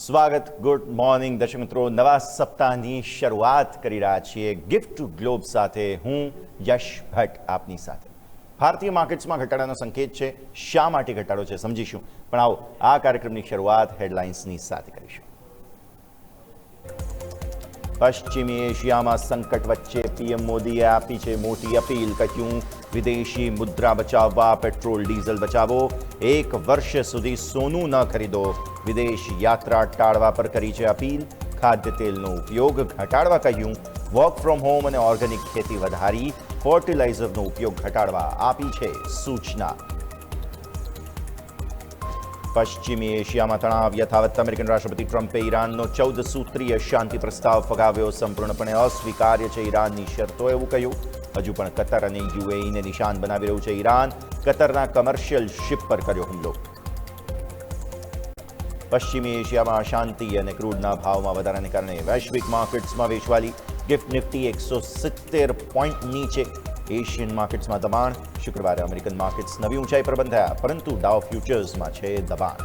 સ્વાગત, good morning દર્શક મિત્રો. નવા સપ્તાહની શરૂઆત કરી રહ્યા છીએ ગિફ્ટ ટુ ગ્લોબ સાથે. હું યશ ભટ્ટ આપની સાથે. ભારતીય માર્કેટ્સમાં ઘટાડાનો સંકેત છે. શા માટે ઘટાડો છે સમજીશું, પણ આવો આ કાર્યક્રમની શરૂઆત હેડલાઇન્સની સાથે કરીશું. પશ્ચિમી એશિયામાં સંકટ વચ્ચે પીએમ મોદીએ આપી છે મોટી અપીલ. કહ્યું, વિદેશી મુદ્રા બચાવવા, પેટ્રોલ ડીઝલ બચાવો, 1 વર્ષ સુધી સોનું ન ખરીદો, વિદેશ યાત્રા ટાળવા પર કરી છે અપીલ. ખાદ્ય તેલનો ઉપયોગ ઘટાડવા કહ્યું, વર્ક ફ્રોમ હોમ અને ઓર્ગેનિક ખેતી વધારી, ફર્ટિલાઇઝરનો ઉપયોગ ઘટાડવા આપી છે સૂચના. પશ્ચિમી એશિયામાં તણાવ યથાવત. અમેરિકન રાષ્ટ્રપતિ ટ્રમ્પે ઈરાનનો 14 સૂત્રીય શાંતિ પ્રસ્તાવ ફગાવ્યો. સંપૂર્ણપણે અસ્વીકાર્ય છે ઈરાનની શરતો, એવું કહ્યું. હજુ પણ કતર અને યુએઈને નિશાન બનાવી રહ્યું છે ઈરાન. કતરના કમર્શિયલ શિપ પર કર્યો હુમલો. પશ્ચિમી એશિયામાં અશાંતિ અને ક્રૂડના ભાવમાં વધારાને કારણે વૈશ્વિક માર્કેટ્સમાં વેચવાલી. ગિફ્ટ નિફ્ટી 170 પોઈન્ટ નીચે. એશિયન માર્કેટ્સમાં દબાણ. શુક્રવારે અમેરિકન માર્કેટ્સ નવી ઊંચાઈ પર બંધ થયા, પરંતુ ડાઉ ફ્યુચર્સમાં છે દબાણ.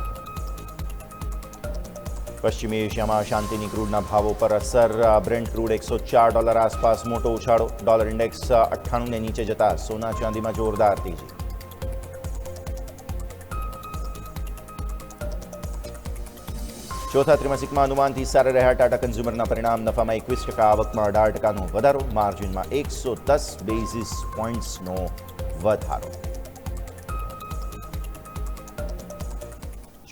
પશ્ચિમી એશિયામાં અશાંતિની ક્રૂડના ભાવો પર અસર. બ્રેન્ટ ક્રૂડ $104 આસપાસ મોટો ઉછાળો. ડોલર ઇન્ડેક્સ 98 ને નીચે જતા સોના ચાંદીમાં જોરદાર તેજી. ચોથા ત્રિમાસિકમાં અનુમાનથી સારા રહ્યા ટાટા કન્ઝ્યુમરના પરિણામ. નફામાં 21%, આવકમાં 18%નો વધારો, માર્જિનમાં 110 બેઝિસ પોઈન્ટ્સનો વધારો.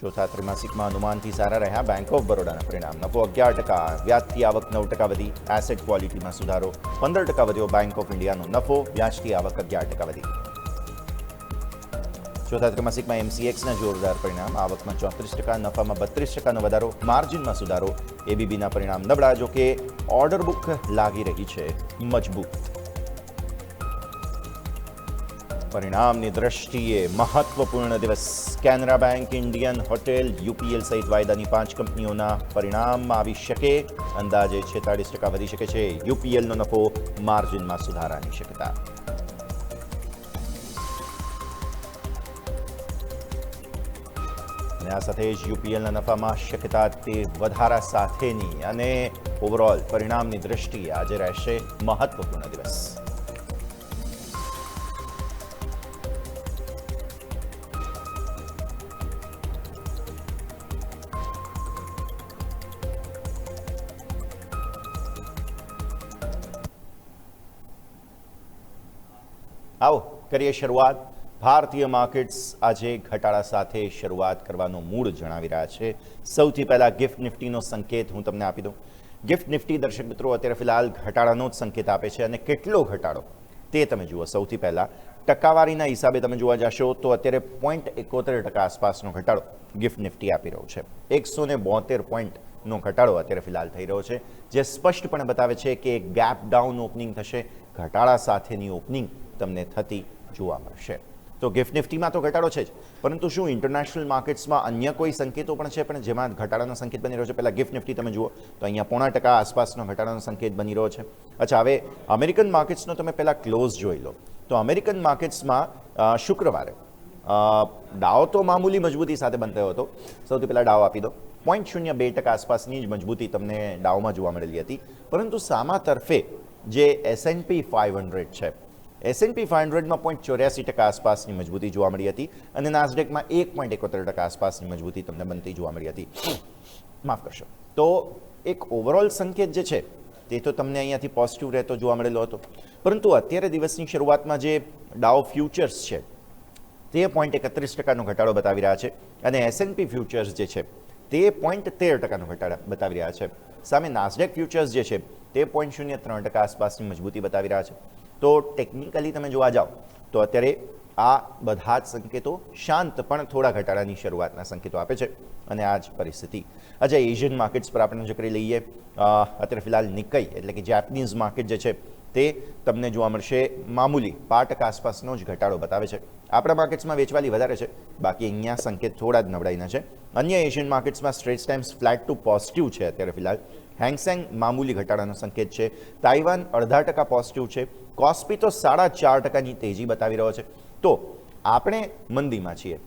ચોથા ત્રિમાસિકમાં અનુમાનથી સારા રહ્યા બેંક ઓફ બરોડાના પરિણામ. નફો 11%, વ્યાજથી આવક 9% વધી, એસેટ ક્વોલિટીમાં સુધારો. 15% વધ્યો બેંક ઓફ ઇન્ડિયાનો નફો, વ્યાજથી આવક 11% વધી. ચોથા ત્રિમાસિકમાં એમસીએક્સના જોરદાર પરિણામ. આવકમાં 34%, નફામાં 32%નો વધારો, માર્જિનમાં સુધારો. એબીબીના પરિણામ નબળા, જો કે ઓર્ડર બુક લાગી રહી છે મજબૂત. પરિણામની દ્રષ્ટિએ મહત્વપૂર્ણ દિવસ. Canara bank, Indian hotel, UPL સહિત વાયદાની 5 કંપનીઓના પરિણામ આવી શકે. અંદાજે 46% વધી શકે છે યુપીએલનો નફો, માર્જિનમાં સુધારાની શક્યતા. આ સાથે જ યુપીએલના નફામાં શક્યતા તે વધારા સાથેની અને ઓવરઓલ પરિણામની દ્રષ્ટિએ આજે રહેશે મહત્વપૂર્ણ દિવસ. આવો કરીએ શરૂઆત. ભારતીય માર્કેટ્સ આજે ઘટાડા સાથે શરૂઆત કરવાનો મૂડ જણાવી રહ્યા છે. સૌથી પહેલા ગિફ્ટ નિફ્ટીનો સંકેત હું તમને આપી દઉં. ગિફ્ટ નિફ્ટી દર્શક મિત્રો અત્યારે ફિલહાલ ઘટાડાનો જ સંકેત આપે છે, અને કેટલો ઘટાડો તે તમે જુઓ. સૌથી પહેલા ટકાવારીના હિસાબે તમે જોવા જશો તો અત્યારે 0.71% આસપાસનો ઘટાડો ગિફ્ટ નિફ્ટી આપી રહ્યો છે. 172 પોઈન્ટનો ઘટાડો અત્યારે ફિલહાલ થઈ રહ્યો છે, જે સ્પષ્ટપણે બતાવે છે કે ગેપ ડાઉન ઓપનિંગ થશે. ઘટાડા સાથેની ઓપનિંગ તમને થતી જોવા મળશે. તો ગિફ્ટ નિફ્ટીમાં તો ઘટાડો છે જ, પરંતુ શું ઇન્ટરનેશનલ માર્કેટ્સમાં અન્ય કોઈ સંકેતો પણ છે પણ જેમાં ઘટાડાનો સંકેત બની રહ્યો છે? પહેલાં ગિફ્ટ નિફ્ટી તમે જુઓ તો અહીંયા 0.5% આસપાસનો ઘટાડાનો સંકેત બની રહ્યો છે. અચ્છા, હવે અમેરિકન માર્કેટ્સનો તમે પહેલાં ક્લોઝ જોઈ લો. તો અમેરિકન માર્કેટ્સમાં શુક્રવારે ડાઉ તો મામૂલી મજબૂતી સાથે બંધ થયો હતો. સૌથી પહેલાં ડાઉ આપી દો. 0.02% આસપાસની જ મજબૂતી તમને ડાઉમાં જોવા મળેલી હતી, પરંતુ સામા તરફે જે S&P 500 છે, S&P 500માં 0.84% આસપાસની મજબૂતી જોવા મળી હતી, અને નાસ્ડેકમાં 1.71% આસપાસની મજબૂતી તમને બનતી જોવા મળી હતી. માફ કરશો. તો એક ઓવરઓલ સંકેત જે છે તે તો તમને અહીંયાથી પોઝિટિવ રહેતો જોવા મળેલો હતો, પરંતુ અત્યારે દિવસની શરૂઆતમાં જે ડાઉ ફ્યુચર્સ છે તે 0.31%નો ઘટાડો બતાવી રહ્યા છે, અને S&P ફ્યુચર્સ જે છે તે 0.13%નો ઘટાડો બતાવી રહ્યા છે. સામે નાસ્ડેક ફ્યુચર્સ જે છે તે 0.03% આસપાસની મજબૂતી બતાવી રહ્યા છે. તો ટેકનિકલી તમે જોવા જાઓ તો અત્યારે આ બધા જ સંકેતો શાંત પણ થોડા ઘટાડાની શરૂઆતના સંકેતો આપે છે, અને આ જ પરિસ્થિતિ આજે એશિયન માર્કેટ્સ પર આપણે નજર કરી લઈએ. અત્યારે ફિલહાલ નિક્કઈ એટલે કે જેપનીઝ માર્કેટ જે છે તે તમને જોવા મળશે મામૂલી 5% આસપાસનો જ ઘટાડો બતાવે છે. આપણા માર્કેટ્સમાં વેચવાલી વધારે છે, બાકી અહીંયા સંકેત થોડા જ નબળાઈના છે. અન્ય એશિયન માર્કેટ્સમાં Straits Times flat to positive છે અત્યારે ફિલહાલ. હેંગસેંગ મામૂલી ઘટાડાનો સંકેત છે. તાઇવાન 0.5% પોઝિટિવ છે. કોસ્પી તો 4.5%ની તેજી બતાવી રહ્યો છે. તો આપણે મંદીમાં છીએ.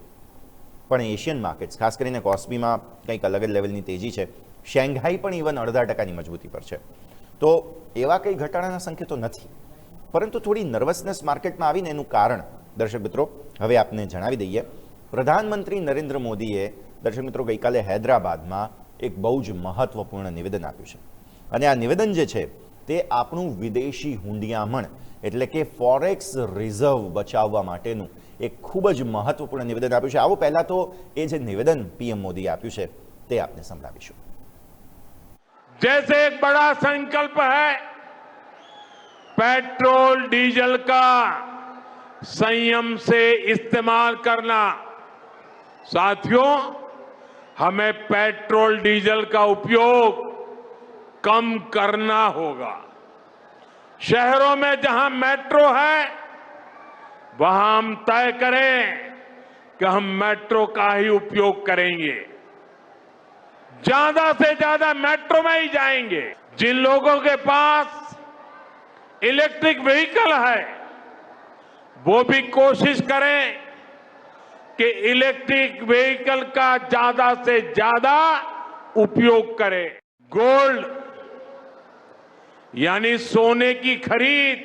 પણ એશિયન માર્કેટ્સ ખાસ કરીને કોસ્પીમાં કંઈક અલગ જ લેવલની તેજી છે. શેંઘાઈ પણ ઇવન 0.5% મજબૂતી પર છે. તો એવા કંઈ ઘટાડાના સંકેતો નથી, પરંતુ થોડી નર્વસનેસ માર્કેટમાં આવીને એનું કારણ દર્શક મિત્રો હવે આપને જણાવી દઈએ. પ્રધાનમંત્રી નરેન્દ્ર મોદીએ દર્શક મિત્રો ગઈકાલે હૈદરાબાદમાં એક બહુ જ મહત્વપૂર્ણ નિવેદન આપ્યું છે. અને આ નિવેદન જે છે તે આપણું વિદેશી હુંડિયામણ એટલે કે ફોરેક્સ રિઝર્વ બચાવવા માટેનું એક ખૂબ જ મહત્વપૂર્ણ નિવેદન આપ્યું છે. આવો પહેલા તો એ જે નિવેદન પીએમ મોદીએ આપ્યું છે તે આપને સંભળાવીશું. जैसे एक बड़ा संकल्प है पेट्रोल डीजल का संयम से इस्तेमाल करना, साथियों हमें पेट्रोल डीजल का उपयोग कम करना होगा. शहरों में जहां मेट्रो है वहां हम तय करें कि हम मेट्रो का ही उपयोग करेंगे, ज्यादा से ज्यादा मेट्रो में ही जाएंगे. जिन लोगों के पास इलेक्ट्रिक व्हीकल है वो भी कोशिश करें कि इलेक्ट्रिक व्हीकल का ज्यादा से ज्यादा उपयोग करें. गोल्ड यानी सोने की खरीद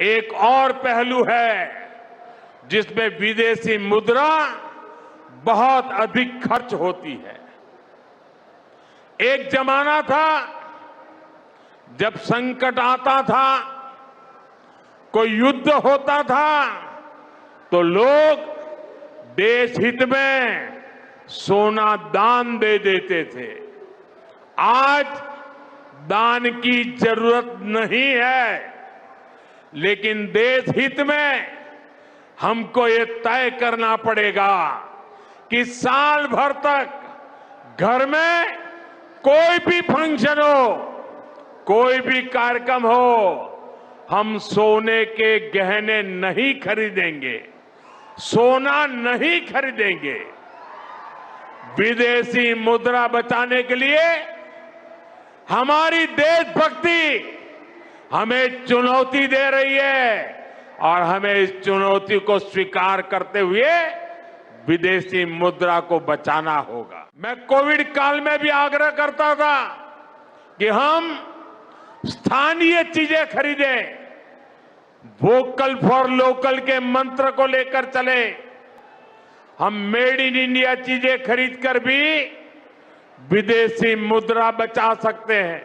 एक और पहलू है जिसमें विदेशी मुद्रा बहुत अधिक खर्च होती है. एक जमाना था जब संकट आता था, कोई युद्ध होता था तो लोग देश हित में सोना दान दे देते थे. आज दान की जरूरत नहीं है, लेकिन देश हित में हमको ये तय करना पड़ेगा कि साल भर तक घर में कोई भी फंक्शन हो, कोई भी कार्यक्रम हो, हम सोने के गहने नहीं खरीदेंगे, सोना नहीं खरीदेंगे. विदेशी मुद्रा बचाने के लिए हमारी देशभक्ति हमें चुनौती दे रही है और हमें इस चुनौती को स्वीकार करते हुए विदेशी मुद्रा को बचाना होगा. मैं कोविड काल में भी आग्रह करता था कि हम स्थानीय चीजें खरीदें, वोकल फॉर लोकल के मंत्र को लेकर चले. हम मेड इन इंडिया चीजें खरीदकर भी विदेशी मुद्रा बचा सकते हैं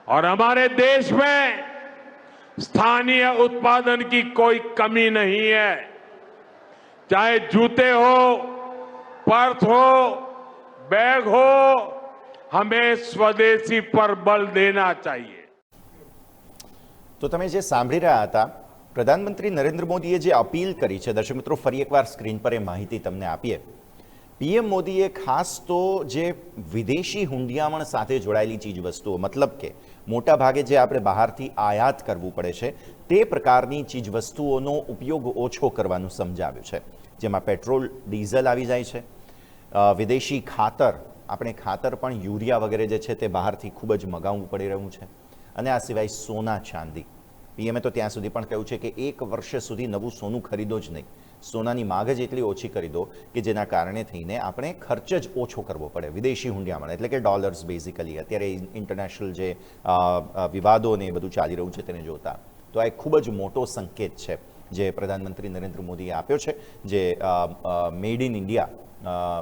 और हमारे देश में स्थानीय उत्पादन की कोई कमी नहीं है. चाहे जूते हो, पर्स हो, बैग हो, हमें स्वदेशी पर बल देना चाहिए. તો તમે જે સાંભળી રહ્યા હતા પ્રધાનમંત્રી નરેન્દ્ર મોદીએ જે અપીલ કરી છે દર્શક મિત્રો ફરી એકવાર સ્ક્રીન પર એ માહિતી તમને આપીએ. પીએમ મોદીએ ખાસ તો જે વિદેશી હુંડિયામણ સાથે જોડાયેલી ચીજ વસ્તુઓ મતલબ કે મોટા ભાગે જે આપણે બહારથી આયાત કરવું પડે છે તે પ્રકારની ચીજ વસ્તુઓનો ઉપયોગ ઓછો કરવાનું સમજાવ્યું છે, જેમાં પેટ્રોલ ડીઝલ આવી જાય છે. વિદેશી ખાતર, આપણે ખાતર પણ યુરિયા વગેરે જે છે તે બહારથી ખૂબ જ મગાવવું પડી રહ્યું છે. અને આ સિવાય સોના ચાંદી. પીએમએ તો ત્યાં સુધી પણ કહ્યું છે કે 1 વર્ષ સુધી નવું સોનું ખરીદો જ નહીં, સોનાની માગ જ એટલી ઓછી કરી દો કે જેના કારણે થઈને આપણે ખર્ચ જ ઓછો કરવો પડે. વિદેશી હુંડિયામણ એટલે કે ડોલર્સ બેઝિકલી અત્યારે ઇન્ટરનેશનલ જે વિવાદો ને એ બધું ચાલી રહ્યું છે તેને જોતા તો આ એક ખૂબ જ મોટો સંકેત છે જે પ્રધાનમંત્રી નરેન્દ્ર મોદીએ આપ્યો છે, જે મેડ ઇન ઇન્ડિયા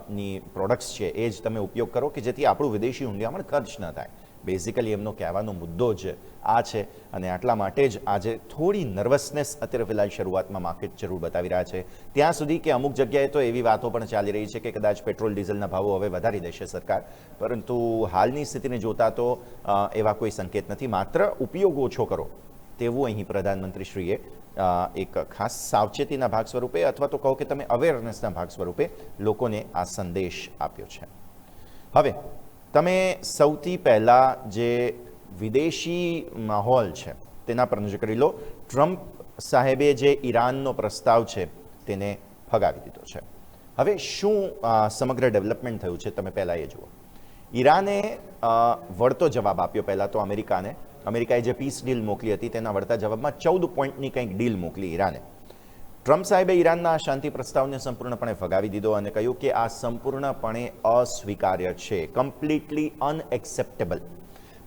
ની પ્રોડક્ટ્સ છે એ જ તમે ઉપયોગ કરો કે જેથી આપણું વિદેશી હુંડિયામણ ખર્ચ ન થાય. બેઝિકલી એમનો કહેવાનો મુદ્દો જ આ છે અને આટલા માટે જ આજે થોડી નર્વસનેસ અત્યારે ફિલહાલ શરૂઆતમાં માર્કેટ જરૂર બતાવી રહ્યા છે. ત્યાં સુધી કે અમુક જગ્યાએ તો એવી વાતો પણ ચાલી રહી છે કે કદાચ પેટ્રોલ ડીઝલના ભાવો હવે વધારી દેશે સરકાર, પરંતુ હાલની સ્થિતિને જોતા તો એવા કોઈ સંકેત નથી. માત્ર ઉપયોગ ઓછો કરો તેવું અહીં પ્રધાનમંત્રીશ્રીએ એક ખાસ સાવચેતીના ભાગ સ્વરૂપે અથવા તો કહો કે તમે અવેરનેસના ભાગ સ્વરૂપે લોકોને આ સંદેશ આપ્યો છે. હવે તમે સૌથી પહેલાં જે વિદેશી માહોલ છે તેના પર નજર કરી લો. ટ્રમ્પ સાહેબે જે ઈરાનનો પ્રસ્તાવ છે તેને ફગાવી દીધો છે. હવે શું સમગ્ર ડેવલપમેન્ટ થયું છે તમે પહેલાં એ જુઓ. ઈરાને વળતો જવાબ આપ્યો પહેલાં તો અમેરિકાને. અમેરિકાએ જે પીસ ડીલ મોકલી હતી તેના વળતા જવાબમાં 14 પોઈન્ટની કંઈક ડીલ મોકલી ઈરાને. ટ્રમ્પ સાહેબે ઈરાનના આ શાંતિ પ્રસ્તાવને સંપૂર્ણપણે ફગાવી દીધો અને કહ્યું કે આ સંપૂર્ણપણે અસ્વીકાર્ય છે, કમ્પ્લીટલી અનએક્સેપ્ટેબલ.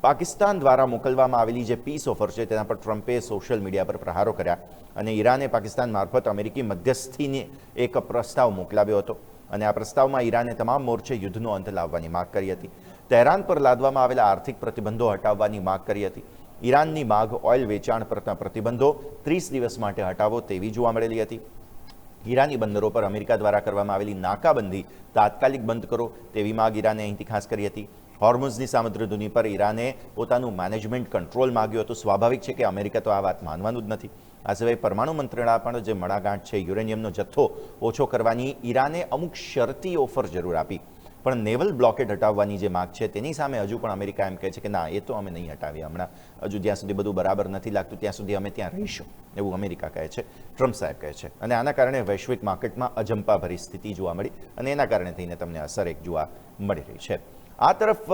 પાકિસ્તાન દ્વારા મોકલવામાં આવેલી જે પીસ ઓફર છે તેના પર ટ્રમ્પે સોશિયલ મીડિયા પર પ્રહારો કર્યા અને ઈરાને પાકિસ્તાન મારફત અમેરિકી મધ્યસ્થીને એક પ્રસ્તાવ મોકલાવ્યો હતો અને આ પ્રસ્તાવમાં ઈરાને તમામ મોરચે યુદ્ધનો અંત લાવવાની માગ કરી હતી. તહેરાન પર લાદવામાં આવેલા આર્થિક પ્રતિબંધો હટાવવાની માગ કરી હતી. ઈરાનની માગ ઓઇલ વેચાણ પરના પ્રતિબંધો 30 દિવસ માટે હટાવો તેવી જોવા મળેલી હતી. ઈરાની બંદરો પર અમેરિકા દ્વારા કરવામાં આવેલી નાકાબંધી તાત્કાલિક બંધ કરો તેવી માગ ઈરાને અહીંથી ખાસ કરી હતી. હોર્મુઝની સામુદ્રધુની પર ઈરાને પોતાનું મેનેજમેન્ટ કંટ્રોલ માગ્યું હતું. સ્વાભાવિક છે કે અમેરિકા તો આ વાત માનવાનું જ નથી. આ સિવાય પરમાણુ મંત્રણા પણ જે મડાગાંઠ છે, યુરેનિયમનો જથ્થો ઓછો કરવાની ઈરાને અમુક શરતી ઓફર જરૂર આપી, પણ નેવલ બ્લોકેડ હટાવવાની જે માગ છે તેની સામે હજુ પણ અમેરિકા એમ કહે છે કે ના, એ તો અમે નહીં હટાવીએ હમણાં, હજુ જ્યાં સુધી બધું બરાબર નથી લાગતું ત્યાં સુધી અમે ત્યાં રહીશું, એવું અમેરિકા કહે છે, ટ્રમ્પ સાહેબ કહે છે. અને આના કારણે વૈશ્વિક માર્કેટમાં અજંપાભરી સ્થિતિ જોવા મળી અને એના કારણે થઈને તમને અસર એક જોવા મળી રહી છે. આ તરફ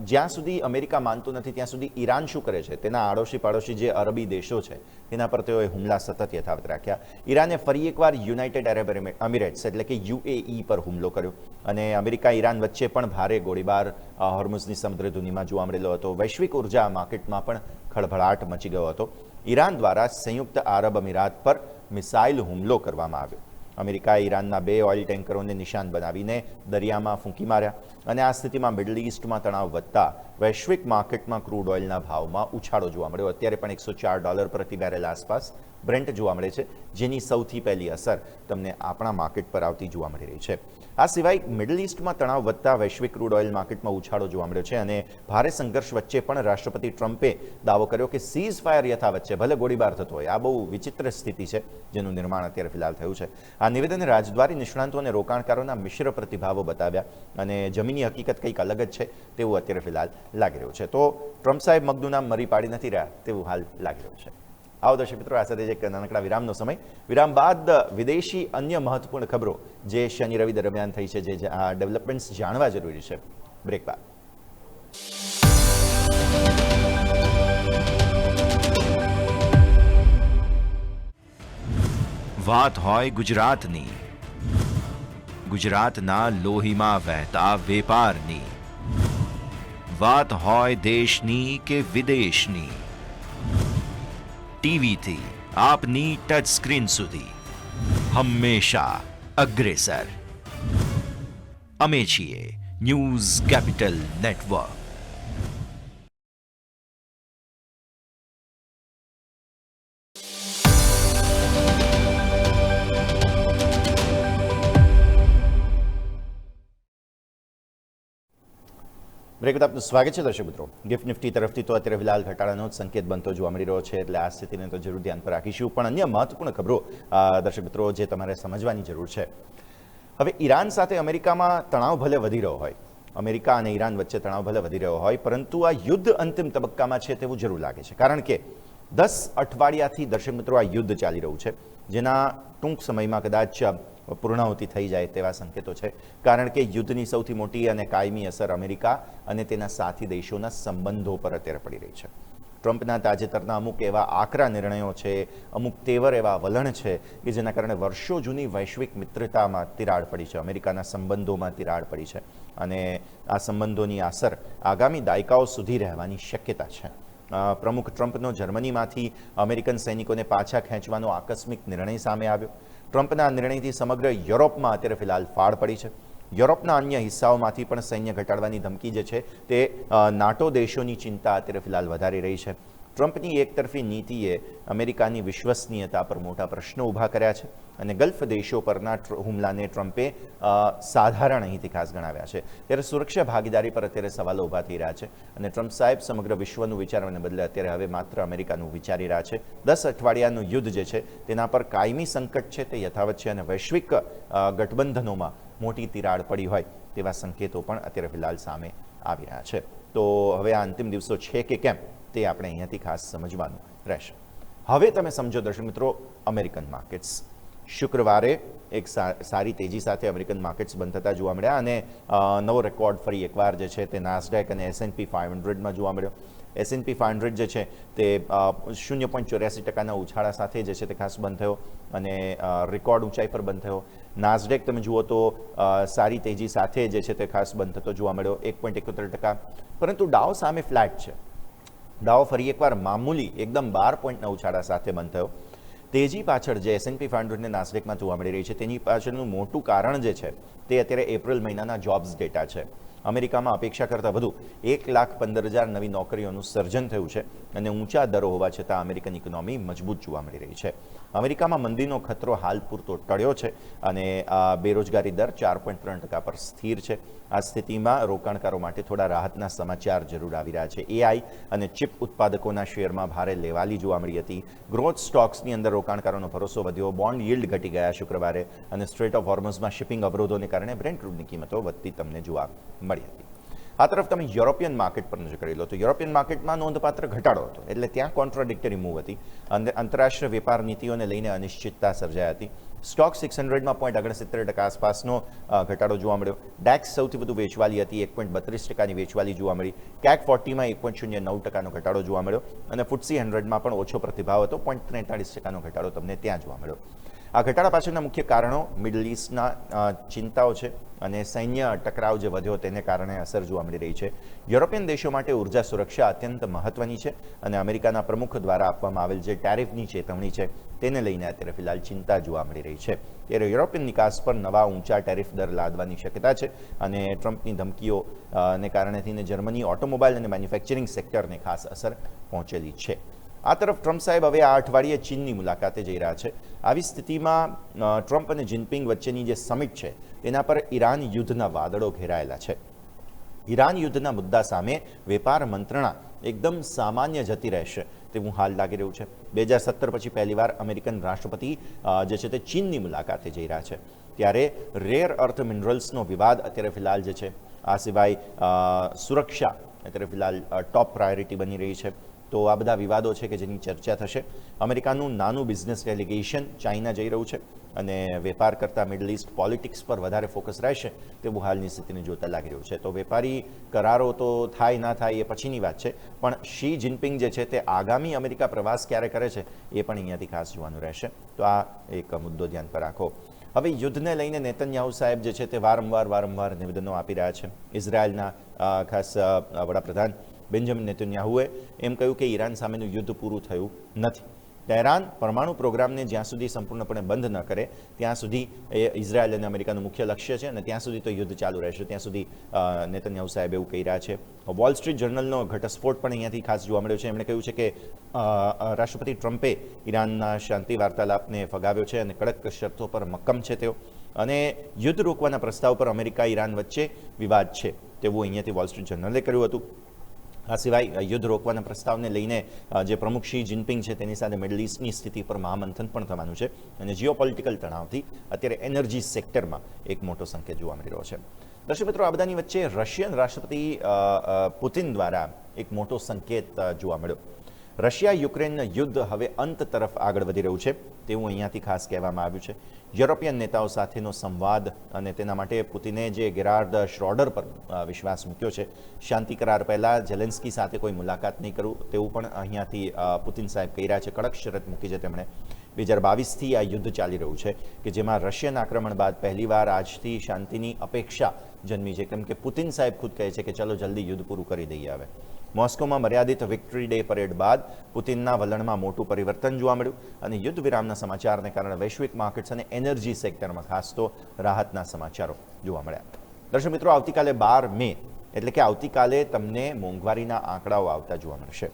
જ્યાં સુધી અમેરિકા માનતું નથી ત્યાં સુધી ઈરાન શું કરે છે, તેના આડોશી પાડોશી જે અરબી દેશો છે તેના પર તેઓએ હુમલા સતત યથાવત રાખ્યા. ઈરાને ફરી એકવાર યુનાઇટેડ અરબ એમિરેટ્સ એટલે કે UAE પર હુમલો કર્યો અને અમેરિકા ઈરાન વચ્ચે પણ ભારે ગોળીબાર હોર્મુઝની સમુદ્રધુનીમાં જોવા મળેલો હતો. વૈશ્વિક ઉર્જા માર્કેટમાં પણ ખળભળાટ મચી ગયો હતો. ઈરાન દ્વારા સંયુક્ત આરબ અમીરાત પર મિસાઇલ હુમલો કરવામાં આવ્યો. અમેરિકાએ ઈરાનના 2 ઓઇલ ટેન્કરોને નિશાન બનાવીને દરિયામાં ફૂંકી માર્યા અને આ સ્થિતિમાં મિડલ ઈસ્ટમાં તણાવ વધતા વૈશ્વિક માર્કેટમાં ક્રૂડ ઓઇલના ભાવમાં ઉછાળો જોવા મળ્યો. અત્યારે પણ $104 પ્રતિ બેરલ આસપાસ બ્રેન્ટ જોવા મળે છે, જેની સૌથી પહેલી અસર તમને આપણા માર્કેટ પર આવતી જોવા મળી રહી છે. આ સિવાય મિડલ ઈસ્ટમાં તણાવ વધતા વૈશ્વિક ક્રૂડ ઓઇલ માર્કેટમાં ઉછાળો જોવા મળ્યો છે અને ભારે સંઘર્ષ વચ્ચે પણ રાષ્ટ્રપતિ ટ્રમ્પે દાવો કર્યો કે સીઝ ફાયર યથાવત છે, ભલે ગોળીબાર થતો હોય. આ બહુ વિચિત્ર સ્થિતિ છે જેનું નિર્માણ અત્યારે ફિલહાલ થયું છે. આ નિવેદને રાજદ્વારી નિષ્ણાંતો અને રોકાણકારોના મિશ્ર પ્રતિભાવો બતાવ્યા અને જમીની હકીકત કંઈક અલગ જ છે તેવું અત્યારે ફિલહાલ લાગી રહ્યું છે. તો ટ્રમ્પ સાહેબ મગનું નામ મરી પાડી નથી રહ્યા તેવું હાલ લાગી રહ્યું છે. આવો દર્શક મિત્રો, આ સાથે એક નાનકડા વિરામનો સમય. વિરામ બાદ વિદેશી અન્ય મહત્વપૂર્ણ ખબરો જે શનિ રવિ દરમિયાન થઈ છે, જે આ ડેવલપમેન્ટ્સ જાણવા જરૂરી છે. બ્રેક બાદ વાત હોય ગુજરાતની, ગુજરાતના લોહીમાં વહેતા વેપારની, વાત હોય દેશની કે વિદેશની, ટીવીથી આપની ટચ સ્ક્રીન સુધી હંમેશા અગ્રેસર. અમે છીએ ન્યૂઝ કેપિટલ નેટવર્ક. બ્રેક બાદ આપનું સ્વાગત છે દર્શક મિત્રો. ગિફ્ટ નિફ્ટી તરફથી તો અત્યારે ફિલહાલ ઘટાડાનો જ સંકેત બનતો જોવા મળી રહ્યો છે, એટલે આ સ્થિતિને તો જરૂર ધ્યાન પર રાખીશું. પણ અન્ય મહત્વપૂર્ણ ખબરો દર્શક મિત્રો જે તમારે સમજવાની જરૂર છે. હવે ઈરાન સાથે અમેરિકામાં તણાવ ભલે વધી રહ્યો હોય, અમેરિકા અને ઈરાન વચ્ચે તણાવ ભલે વધી રહ્યો હોય, પરંતુ આ યુદ્ધ અંતિમ તબક્કામાં છે તેવું જરૂર લાગે છે. કારણ કે 10 અઠવાડિયાથી દર્શક મિત્રો આ યુદ્ધ ચાલી રહ્યું છે, જેના ટૂંક સમયમાં કદાચ પૂર્ણાહુતિ થઈ જાય તેવા સંકેતો છે. કારણ કે યુદ્ધની સૌથી મોટી અને કાયમી અસર અમેરિકા અને તેના સાથી દેશોના સંબંધો પર અત્યારે પડી રહી છે. ટ્રમ્પના તાજેતરના અમુક એવા આકરા નિર્ણયો છે, અમુક તેવર એવા વલણ છે કે જેના કારણે વર્ષો જૂની વૈશ્વિક મિત્રતામાં તિરાડ પડી છે, અમેરિકાના સંબંધોમાં તિરાડ પડી છે અને આ સંબંધોની અસર આગામી દાયકાઓ સુધી રહેવાની શક્યતા છે. પ્રમુખ ટ્રમ્પનો જર્મનીમાંથી અમેરિકન સૈનિકોને પાછા ખેંચવાનો આકસ્મિક નિર્ણય સામે આવ્યો. ટ્રમ્પના નિર્ણયથી સમગ્ર યુરોપમાં અત્યારે ફિલહાલ ફાળ પડી છે. યુરોપના અન્ય હિસ્સાઓમાંથી પણ સૈન્ય ઘટાડવાની ધમકી જે છે તે નાટો દેશોની ચિંતા અત્યારે ફિલહાલ વધારી રહી છે. ટ્રમ્પની એકતરફી નીતિએ અમેરિકાની વિશ્વસનીયતા પર મોટા પ્રશ્નો ઊભા કર્યા છે અને ગલ્ફ દેશો પરના હુમલાને ટ્રમ્પે સાધારણ અહીંથી ખાસ ગણાવ્યા છે. ત્યારે સુરક્ષા ભાગીદારી પર અત્યારે સવાલો ઊભા થઈ રહ્યા છે અને ટ્રમ્પ સાહેબ સમગ્ર વિશ્વનું વિચારવાને બદલે અત્યારે હવે માત્ર અમેરિકાનું વિચારી રહ્યા છે. 10 અઠવાડિયાનું યુદ્ધ જે છે તેના પર કાયમી સંકટ છે તે યથાવત છે અને વૈશ્વિક ગઠબંધનોમાં મોટી તિરાડ પડી હોય તેવા સંકેતો પણ અત્યારે ફિલહાલ સામે આવી રહ્યા છે. તો હવે આ અંતિમ દિવસો છે કે કેમ તે આપણે અહીંયાથી ખાસ સમજવાનું રહેશે. હવે તમે સમજો દર્શક મિત્રો, અમેરિકન માર્કેટ્સ શુક્રવારે એક સારી તેજી સાથે અમેરિકન માર્કેટ્સ બંધ થતા જોવા મળ્યા અને નવો રેકોર્ડ ફરી એકવાર જે છે તે નાસ્ડેક અને S&P 500માં જોવા મળ્યો. S&P 500 જે છે તે 0.84% ઉછાળા સાથે જે છે તે ખાસ બંધ થયો અને રેકોર્ડ ઊંચાઈ પર બંધ થયો. નાસ્ડેક તમે જુઓ તો સારી તેજી સાથે જે છે તે ખાસ બંધ થતો જોવા મળ્યો 1.71%. પરંતુ ડાઉ સામે ફ્લેટ છે. ડાઉ ફરી એકવાર મામૂલી એકદમ 12 પોઈન્ટના ઉછાળા સાથે બંધ થયો. તેજી પાછળ જે S&P 500 ને નાસ્ડેકમાં જોવા મળી રહી છે તેની પાછળનું મોટું કારણ જે છે તે અત્યારે એપ્રિલ મહિનાના જોબ્સ ડેટા છે. અમેરિકામાં અપેક્ષા કરતાં વધુ 1,15,000 નવી નોકરીઓનું સર્જન થયું છે અને ઊંચા દરો હોવા છતાં અમેરિકન ઇકોનોમી મજબૂત જોવા મળી રહી છે. અમેરિકામાં મંદીનો ખતરો હાલ પૂરતો ટળ્યો છે અને બેરોજગારી દર 4.3% પર સ્થિર છે. આ સ્થિતિમાં રોકાણકારો માટે થોડા રાહતના સમાચાર જરૂર આવી રહ્યા છે. AI અને ચિપ ઉત્પાદકોના શેરમાં ભારે લેવાલી જોવા મળી હતી. ગ્રોથ સ્ટોક્સની અંદર રોકાણકારોનો ભરોસો વધ્યો. બોન્ડ yieldઘટી ગયા શુક્રવારે અને સ્ટ્રેટ ઓફ હોર્મઝમાં શિપિંગ અવરોધોને કારણે બ્રેન્ટ ક્રૂડની કિંમતો વધતી તમને જોવા મળી હતી. આ તરફ તમે યુરોપિયન માર્કેટ પર નજર કરી લો તો યુરોપિયન માર્કેટમાં નોંધપાત્ર ઘટાડો હતો. એટલે ત્યાં કોન્ટ્રાડિક્ટરી મૂવ હતી. આંતરરાષ્ટ્રીય વેપાર નીતિઓને લઈને અનિશ્ચિતતા સર્જાઈ હતી. સ્ટોક 600માં 0.68% આસપાસનો ઘટાડો જોવા મળ્યો. ડેક્સ સૌથી વધુ વેચવાલી હતી, 1.32%ની વેચવાલી જોવા મળી. CAC 40માં 1.09%નો ઘટાડો જોવા મળ્યો અને FTSE 100માં પણ ઓછો પ્રતિભાવ હતો, 0.43%નો ઘટાડો તમને ત્યાં જોવા મળ્યો. આ ઘટાડા પાછળના મુખ્ય કારણો મિડલ ઇસ્ટના ચિંતાઓ છે અને સૈન્ય ટકરાવ જે વધ્યો તેને કારણે અસર જોવા મળી રહી છે. યુરોપિયન દેશો માટે ઉર્જા સુરક્ષા અત્યંત મહત્વની છે અને અમેરિકાના પ્રમુખ દ્વારા આપવામાં આવેલ જે ટેરિફની ચેતવણી છે તેને લઈને અત્યારે ફિલહાલ ચિંતા જોવા મળી રહી છે. ત્યારે યુરોપિયન નિકાસ પર નવા ઊંચા ટેરિફ દર લાદવાની શક્યતા છે અને ટ્રમ્પની ધમકીઓને કારણે થઈને જર્મની ઓટોમોબાઈલ અને મેન્યુફેક્ચરિંગ સેક્ટરને ખાસ અસર પહોંચેલી છે. આ તરફ ટ્રમ્પ સાહેબ હવે આ અઠવાડિયે ચીનની મુલાકાતે જઈ રહ્યા છે. આવી સ્થિતિમાં ટ્રમ્પ અને જિનપિંગ વચ્ચેની જે સમિટ છે તેના પર ઈરાન યુદ્ધના વાદળો ઘેરાયેલા છે. ઈરાન યુદ્ધના મુદ્દા સામે વેપાર મંત્રણા એકદમ સામાન્ય જતી રહેશે તેવું હાલ લાગી રહ્યું છે. 2017 પછી પહેલીવાર અમેરિકન રાષ્ટ્રપતિ જે છે તે ચીનની મુલાકાતે જઈ રહ્યા છે. ત્યારે રેર અર્થ મિનરલ્સનો વિવાદ અત્યારે ફિલહાલ જે છે, આ સિવાય સુરક્ષા અત્યારે ફિલહાલ ટોપ પ્રાયોરિટી બની રહી છે. તો આ બધા વિવાદો છે કે જેની ચર્ચા થશે. અમેરિકાનું નાનું બિઝનેસ ડેલિગેશન ચાઇના જઈ રહ્યું છે અને વેપાર કરતાં મિડલ ઇસ્ટ પોલિટિક્સ પર વધારે ફોકસ રહેશે તેવું હાલની સ્થિતિને જોતા લાગી રહ્યું છે. તો વેપારી કરારો તો થાય ના થાય એ પછીની વાત છે, પણ શી જિનપિંગ જે છે તે આગામી અમેરિકા પ્રવાસ ક્યારે કરે છે એ પણ અહીંયાથી ખાસ જોવાનું રહેશે. તો આ એક મુદ્દો ધ્યાન પર રાખો. હવે યુદ્ધને લઈને નેતન્યાહુ સાહેબ જે છે તે વારંવાર નિવેદનો આપી રહ્યા છે. ઇઝરાયલના ખાસ વડાપ્રધાન બેન્જામિન નેતન્યાહુએ એમ કહ્યું કે ઈરાન સામેનું યુદ્ધ પૂરું થયું નથી. તેહરાન પરમાણુ પ્રોગ્રામને જ્યાં સુધી સંપૂર્ણપણે બંધ ન કરે ત્યાં સુધી એ ઇઝરાયલ અને અમેરિકાનું મુખ્ય લક્ષ્ય છે અને ત્યાં સુધી તો યુદ્ધ ચાલુ રહેશે. ત્યાં સુધી નેતન્યાહુ સાહેબ એવું કહી રહ્યા છે. વોલ સ્ટ્રીટ જર્નલનો ઘટસ્ફોટ પણ અહીંયાથી ખાસ જોવા મળ્યો છે. એમણે કહ્યું છે કે રાષ્ટ્રપતિ ટ્રમ્પે ઈરાનના શાંતિ વાર્તાલાપને ફગાવ્યો છે અને કડક શરતો પર મક્કમ છે તેઓ, અને યુદ્ધ રોકવાના પ્રસ્તાવ પર અમેરિકા ઈરાન વચ્ચે વિવાદ છે તેવું અહીંયાથી વોલ સ્ટ્રીટ જર્નલે કર્યું હતું. આ સિવાય યુદ્ધ રોકવાના પ્રસ્તાવને લઈને જે પ્રમુખ શી જિનપિંગ છે તેની સાથે મિડલ ઇસ્ટની સ્થિતિ પર મહામંથન પણ થવાનું છે અને જીઓપોલિટિકલ તણાવથી અત્યારે એનર્જી સેક્ટરમાં એક મોટો સંકેત જોવા મળી રહ્યો છે. દર્શક મિત્રો, આ બધાની વચ્ચે રશિયન રાષ્ટ્રપતિ પુતિન દ્વારા એક મોટો સંકેત જોવા મળ્યો. રશિયા યુક્રેન યુદ્ધ હવે અંત તરફ આગળ વધી રહ્યું છે તેવું અહીંયાથી ખાસ કહેવામાં આવ્યું છે. યુરોપિયન નેતાઓ સાથેનો સંવાદ અને તેના માટે પુતિને જે ગેરાર્ડ શ્રોડર પર વિશ્વાસ મૂક્યો છે. શાંતિ કરાર પહેલાં ઝેલેન્સ્કી સાથે કોઈ મુલાકાત નહીં કરું તેવું પણ અહીંયાથી પુતિન સાહેબ કહી રહ્યા છે. કડક શરત મૂકી છે તેમણે. 2022થી આ યુદ્ધ ચાલી રહ્યું છે કે જેમાં રશિયન આક્રમણ બાદ પહેલીવાર આજથી શાંતિની અપેક્ષા જન્મી છે, કેમ કે પુતિન સાહેબ ખુદ કહે છે કે ચલો જલ્દી યુદ્ધ પૂરું કરી દઈએ. હવે મોસ્કોમાં મર્યાદિત વિક્ટરી ડે પરેડ બાદ પુતિનના વલણમાં મોટું પરિવર્તન જોવા મળ્યું અને યુદ્ધ વિરામના સમાચારને કારણે વૈશ્વિક માર્કેટ્સ અને એનર્જી સેક્ટરમાં ખાસ તો રાહતના સમાચારો જોવા મળ્યા. દર્શક મિત્રો, આવતીકાલે 12 મે એટલે કે આવતીકાલે તમને મોંઘવારીના આંકડાઓ આવતા જોવા મળશે.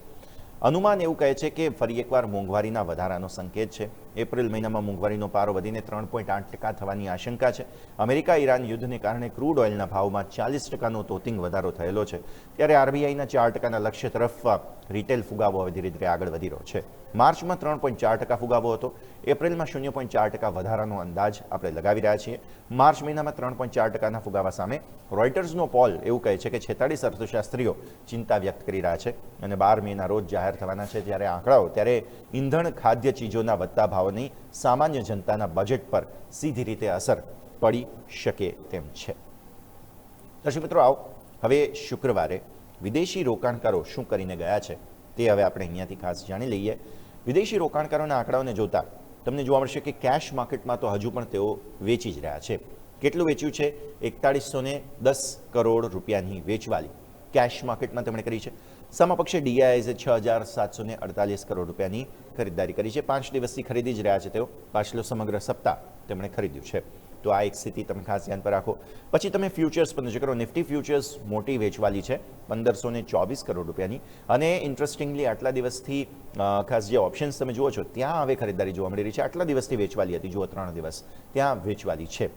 અનુમાન એવું કહે છે કે ફરી એકવાર મોંઘવારીના વધારાનો સંકેત છે. એપ્રિલ મહિનામાં મોંઘવારીનો પારો વધીને 3.8% થવાની આશંકા છે. અમેરિકા ઈરાન યુદ્ધને કારણે ક્રૂડ ઓઇલના ભાવમાં 40%નો તોતિંગ વધારો થયેલો છે. ત્યારે આરબીઆઈના 4%ના લક્ષ્ય તરફ રિટેલ ફુગાવો હવે ધીરે ધીરે આગળ વધી રહ્યો છે. માર્ચમાં 3.4% ફુગાવો હતો. એપ્રિલમાં 0.4% વધારાનો અંદાજ આપણે લગાવી રહ્યા છીએ. માર્ચ મહિનામાં 3.4%ના ફુગાવા સામે રોયટર્સનો પોલ એવું કહે છે કે 46 અર્થશાસ્ત્રીઓ ચિંતા વ્યક્ત કરી રહ્યા છે અને 12 મેના રોજ જાહેર થવાના છે. ત્યારે આંકડાઓ ત્યારે ઈંધણ ખાદ્ય ચીજોના વધતા ભાવની સામાન્ય જનતાના બજેટ પર સીધી રીતે અસર પડી શકે તેમ છે. દર્શક મિત્રો, આવો હવે શુક્રવારે વિદેશી રોકાણકારો શું કરીને ગયા છે તે હવે આપણે અહીંયાથી ખાસ જાણી લઈએ. વિદેશી રોકાણકારોના આંકડાઓને જોતા તમને જોવા મળશે કે કેશ માર્કેટમાં તો હજુ પણ તેઓ વેચી જ રહ્યા છે. કેટલું વેચ્યું છે? 4110 કરોડ રૂપિયાની વેચવાલી કેશ માર્કેટમાં તેમણે કરી છે. સમપક્ષે ડીઆઈએસે 6748 કરોડ રૂપિયાની ખરીદદારી કરી છે. 5 દિવસથી ખરીદી જ રહ્યા છે તેઓ. પાછલો સમગ્ર સપ્તાહ તેમણે ખરીદ્યું છે. તો આ એક સ્થિતિ તમે ખાસ ધ્યાન પર રાખો. પછી તમે ફ્યુચર્સ પર નજર કરો. નિફ્ટી ફ્યુચર્સ મોટી વેચવાલી છે 1524 કરોડ રૂપિયાની. અને ઇન્ટરેસ્ટિંગલી આટલા દિવસથી ખાસ જે ઓપ્શન્સ તમે જુઓ છો ત્યાં હવે ખરીદદારી જોવા મળી રહી છે. આટલા દિવસથી વેચવાલી હતી, જુઓ 3 દિવસ ત્યાં વેચવાલી છે.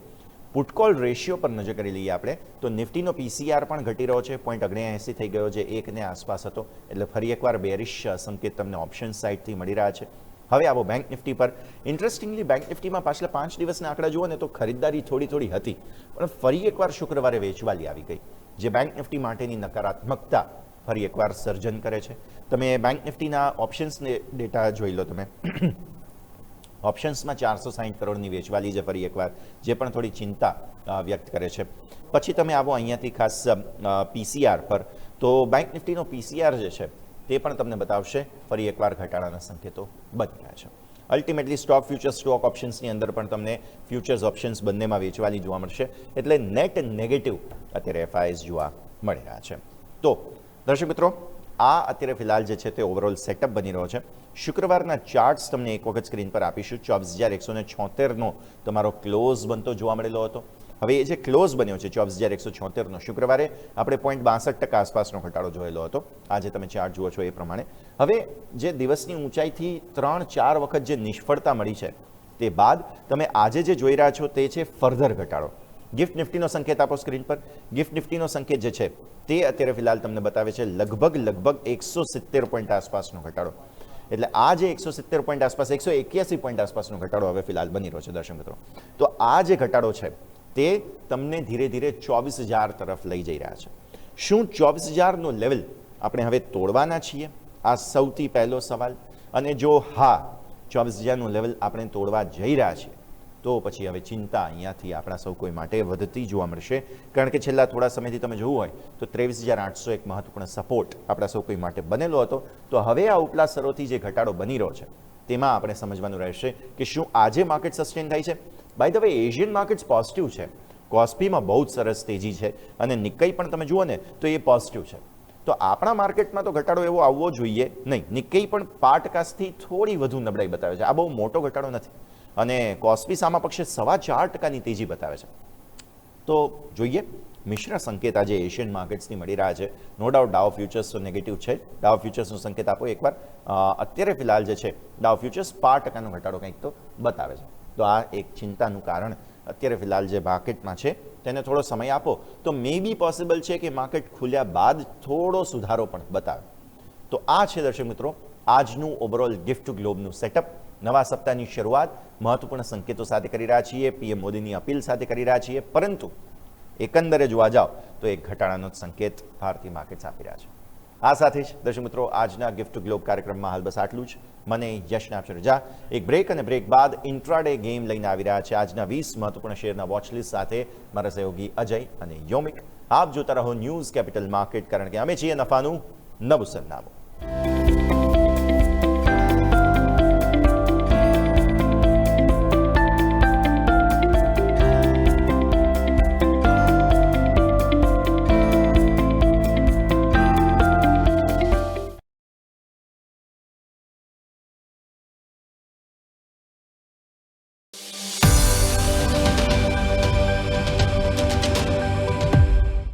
પુટકોલ રેશિયો પર નજર કરી લઈએ આપણે તો નિફ્ટીનો પીસીઆર પણ ઘટી રહ્યો છે. 0.79 થઈ ગયો, જે 1 આસપાસ હતો. એટલે ફરી એકવાર બેરિશ સંકેત તમને ઓપ્શન સાઇડથી મળી રહ્યા છે. હવે આવો બેંક નિફ્ટી પર. ઇન્ટરેસ્ટિંગલી બેંક નિફ્ટીમાં પાછલા 5 દિવસના આંકડા જુઓ ને તો ખરીદદારી થોડી હતી, પણ ફરી એકવાર શુક્રવારે વેચવાલી આવી ગઈ, જે બેંક નિફ્ટી માટેની નકારાત્મકતા ફરી એકવાર સર્જન કરે છે. તમે બેંક નિફ્ટીના ઓપ્શન્સને ડેટા જોઈ લો. તમે ઓપ્શન્સમાં 460 કરોડની વેચવાલી છે ફરી એકવાર, જે પણ થોડી ચિંતા વ્યક્ત કરે છે. પછી તમે આવો અહીંયાથી ખાસ પીસીઆર પર તો બેંક નિફ્ટીનો પીસીઆર જે છે તે પણ તમને બતાવશે ફરી એકવાર ઘટાડાના સંકેતો બની રહ્યા છે. અલ્ટિમેટલી સ્ટોક ફ્યુચર્સ સ્ટોક ઓપ્શન્સની અંદર પણ તમને ફ્યુચર્સ ઓપ્શન્સ બંનેમાં વેચવાલી જોવા મળશે. એટલે નેટ નેગેટિવ અત્યારે એફઆઈએસ જોવા મળી રહ્યા છે. તો દર્શક મિત્રો, આ અત્યારે ફિલહાલ જે છે તે ઓવરઓલ સેટઅપ બની રહ્યો છે. શુક્રવારના ચાર્ટ્સ તમને એક વખત સ્ક્રીન પર આપીશું. 24176નો તમારો ક્લોઝ બનતો જોવા મળેલો હતો. હવે એ જે ક્લોઝ બન્યો છે 24176નો, શુક્રવારે આપણે 0.62% આસપાસનો ઘટાડો જોયેલો હતો. આજે તમે ચાર્ટ જુઓ છો એ પ્રમાણે. હવે જે દિવસની ઊંચાઈથી 3-4 વખત જે નિષ્ફળતા મળી છે તે બાદ તમે આજે જે જોઈ રહ્યા છો તે છે ફર્ધર ઘટાડો. ગિફ્ટ નિફ્ટીનો સંકેત આપો સ્ક્રીન પર. ગિફ્ટ નિફ્ટીનો સંકેત જે છે તે અત્યારે ફિલહાલ તમને બતાવે છે લગભગ 170 પોઈન્ટ આસપાસનો ઘટાડો. એટલે આ જે 170 પોઈન્ટ આસપાસ, 181 પોઈન્ટ આસપાસનો ઘટાડો હવે ફિલહાલ બની રહ્યો છે દર્શક મિત્રો. તો આ જે ઘટાડો છે તે તમને ધીરે ધીરે 24,000 તરફ લઈ જઈ રહ્યા છે. શું 24,000નો લેવલ આપણે હવે તોડવાના છીએ? આ સૌથી પહેલો સવાલ. અને જો હા, 24,000નું લેવલ આપણે તોડવા જઈ રહ્યા છીએ તો પછી હવે ચિંતા અહીંયાથી આપણા સૌ કોઈ માટે વધતી જોવા મળશે. કારણ કે છેલ્લા થોડા સમયથી તમે જોવું હોય તો 23,800 એક મહત્વપૂર્ણ સપોર્ટ આપણા સૌ કોઈ માટે બનેલો હતો. તો હવે આ ઉપલા સ્તરોથી જે ઘટાડો બની રહ્યો છે તેમાં આપણે સમજવાનું રહેશે કે શું આજે માર્કેટ સસ્ટેન થાય છે. By the way, Asian markets positive છે. કોસ્પીમાં બહુ જ સરસ તેજી છે અને નિક્કઈ પણ તમે જુઓ ને તો એ પોઝિટિવ છે. તો આપણા માર્કેટમાં તો ઘટાડો એવો આવવો જોઈએ નહીં. નિક્કઈ પણ 5%થી થોડી વધુ નબળાઈ બતાવે છે. આ બહુ મોટો ઘટાડો નથી. અને કોસ્પી સામા પક્ષે 4.25% તેજી બતાવે છે. તો જોઈએ, મિશ્ર સંકેત આજે એશિયન માર્કેટ્સની મળી રહ્યા છે. નો ડાઉટ ડાઉ ફ્યુચર્સ તો નેગેટિવ છે. ડાઉ ફ્યુચર્સનો સંકેત આપો એકવાર. અત્યારે ફિલહાલ જે છે ડાઉ ફ્યુચર્સ 5%નો ઘટાડો કંઈક તો બતાવે છે. તો આ એક ચિંતાનું કારણ અત્યારે ફિલહાલ જે માર્કેટમાં છે તેને થોડો સમય આપો તો મે બી પોસિબલ છે કે માર્કેટ ખુલ્યા બાદ થોડો સુધારો પણ બતાવે. તો આ છે દર્શક મિત્રો આજનું ઓવરઓલ ગિફ્ટ ટુ ગ્લોબનું સેટઅપ. નવા સપ્તાહની શરૂઆત મહત્વપૂર્ણ સંકેતો સાથે કરી રહ્યા છીએ, પીએમ મોદીની અપીલ સાથે કરી રહ્યા છીએ, પરંતુ એકંદરે જોવા જાઓ તો એક ઘટાડાનો સંકેત ભારતીય માર્કેટ્સ આપી રહ્યા છે. આ સાથે જ દર્શક મિત્રો આજના ગિફ્ટ ટુ ગ્લોબ કાર્યક્રમમાં હાલ બસ આટલું જ. મને યશને આપશે રજા. એક બ્રેક અને બ્રેક બાદ ઇન્ટ્રાડે ગેમ લઈને આવી રહ્યા છે આજના 20 મહત્વપૂર્ણ શેરના વોચલિસ્ટ સાથે મારા સહયોગી અજય અને યોમિક. આપ જોતા રહો ન્યૂઝ કેપિટલ માર્કેટ, કારણ કે અમે છીએ નફાનું નવું સરનામું.